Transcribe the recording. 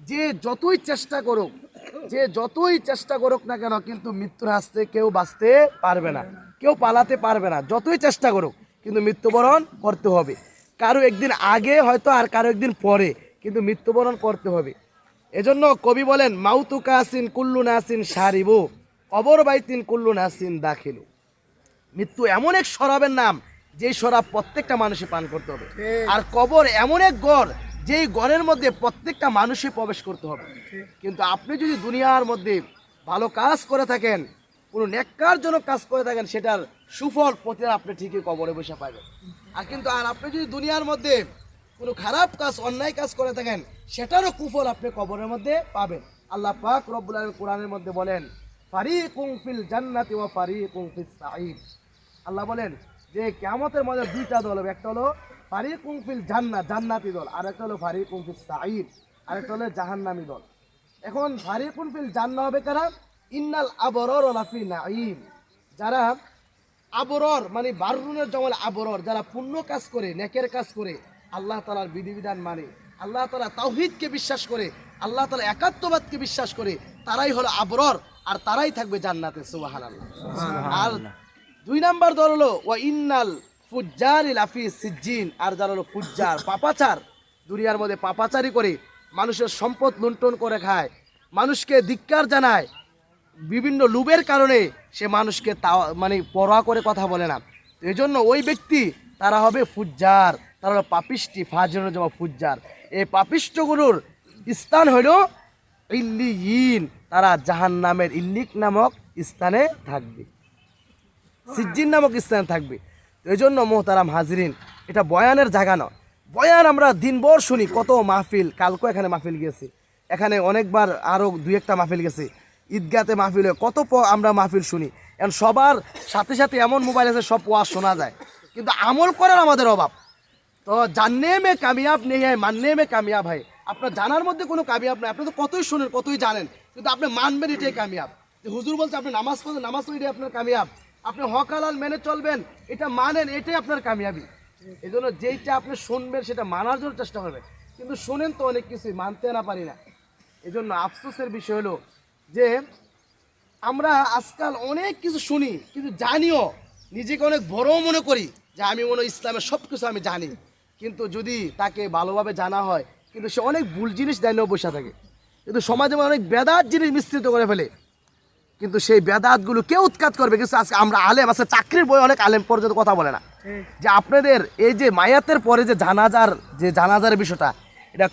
যে যতই চেষ্টা করুক না কেন কিন্তু মৃত্যুর হাত থেকে কেউ বাঁচতে পারবে না, কেউ পালাতে পারবে না। যতই চেষ্টা করুক কিন্তু মৃত্যুবরণ করতে হবে। কারো একদিন আগে হয়তো আর কারো একদিন পরে, কিন্তু মৃত্যুবরণ করতে হবে। এজন্য কবি বলেন, মাউতু কাসিন কুল্লু নাসিন সারিবু, কবর বাইতিন কুল্লু নাসিন দাখিলু। মৃত্যু এমন এক শরাবের নাম যেই শরাব প্রত্যেকটা মানুষই পান করতে হবে। আর কবর এমন এক ঘর যেই ঘরের মধ্যে প্রত্যেকটা মানুষই প্রবেশ করতে হবে। কিন্তু আপনি যদি দুনিয়ার মধ্যে ভালো কাজ করে থাকেন, কোনো নেককারজনক কাজ করে থাকেন, সেটার সুফল প্রতিদিন আপনি ঠিকই কবরে বসে পাবেন। আর আপনি যদি দুনিয়ার মধ্যে কোনো খারাপ কাজ, অন্যায় কাজ করে থাকেন, সেটারও কুফল আপনি কবরের মধ্যে পাবেন। আল্লাহ পাক রব্বুল আলামিন কোরআনের মধ্যে বলেন, ফারিকুম ফিল জান্নাতি ওয়া ফারিকুম ফিস সাঈদ। আল্লাহ বলেন যে কিয়ামতের মধ্যে দুইটা দল হবে, একটা হলো ফারিকুম ফিল জান্নাত, জান্নাতি দল, আর একটা হলো ফারিকুম ফিস সাঈদ, আর একটা হলো জাহান্নামী দল। এখন ফারিকুম ফিল জান্নাহ হবে কারা? ইন্নাল আবরার লাফি নাঈম। যারা আবরর মানে বারুনের জমল আবরর, যারা পুণ্য কাজ করে, নেকের কাজ করে, আল্লাহ তাআলার বিধিবিধান মানে, আল্লাহ তাআলা তাওহীদকে বিশ্বাস করে, আল্লাহ তাআলা একাত্মবাদকে বিশ্বাস করে, তারাই হলো আবরর, আর তারাই থাকবে জান্নাতে। সুবহানাল্লাহ। আর দুই নাম্বার দল হলো ওয়া ইন্নাল ফুজ্জারি লাফি সিজ্জিন। আর যারা হলো ফুজ্জার, পাপাচার, দুনিয়ার মধ্যে পাপাচারি করে মানুষের সম্পদ লুণ্ঠন করে খায়, মানুষকে ধিক্কার জানায়, বিভিন্ন লোভের কারণে সে মানুষকে মানে পরোয়া করে কথা বলে না। এই জন্য ওই ব্যক্তি তারা হবে ফুজ্জার, তারা হলো পাপিষ্টি, ফাজির জমা ফুজ্জার। এই পাপিষ্টগুলোর স্থান হইল ইল্লিয়িন, তারা জাহান্নামের ইল্লিক নামক স্থানে থাকবে, সিজ্জিন নামক স্থানে থাকবে। এই জন্য মোহতারাম হাজরিন, এটা বয়ানের জায়গা নয়। বয়ান আমরা দিনভর শুনি, কত মাহফিল, কালকেও এখানে মাহফিল গেছে, এখানে অনেকবার আরও দুই একটা মাহফিল গেছে, ঈদগাতে মাহফিল হয়, কত আমরা মাহফিল শুনি। এখন সবার সাথে সাথে এমন মোবাইল আছে সব ওয়াজ শোনা যায়, কিন্তু আমল করার আমাদের অভাব। তো জাননে মে কামিয়াব নেই হয়, মাননে মে কামিয়াব হয়। আপনার জানার মধ্যে কোনো কামিয়াব নাই, আপনি তো কতই শুনেন, কতই জানেন, কিন্তু আপনি মানবেন, এটাই কামিয়াব। যে হুজুর বলছে আপনি নামাজ পড়েন, নামাজ পড়ে এটাই আপনার কামিয়াব। আপনি হক হালাল মেনে চলবেন, এটা মানেন, এটাই আপনার কামিয়াবি। এই জন্য যেইটা আপনি শুনবেন সেটা মানার জন্য চেষ্টা করবেন, কিন্তু শোনেন তো অনেক কিছুই, মানতে না পারি না। এই জন্য আফসোসের বিষয় হলো যে আমরা আজকাল অনেক কিছু শুনি, কিন্তু জানিও, নিজেকে অনেক বড় মনে করি যে আমি মনে হয় ইসলামের সব কিছু আমি জানি। কিন্তু যদি তাকে ভালোভাবে জানা হয়, কিন্তু সে অনেক ভুল জিনিস জানিয়েও বসে থাকে। কিন্তু সমাজে অনেক বেদাত জিনিস মিশ্রিত করে ফেলে, কিন্তু সেই বেদাতগুলো কেউ উৎখাত করবে। কিন্তু আজকে আমরা আলেম, আজকে চাকরির বই অনেক আলেম পর্যন্ত কথা বলে না যে আপনাদের এই যে মায়াতের পরে যে জানাজার বিষয়টা, এটা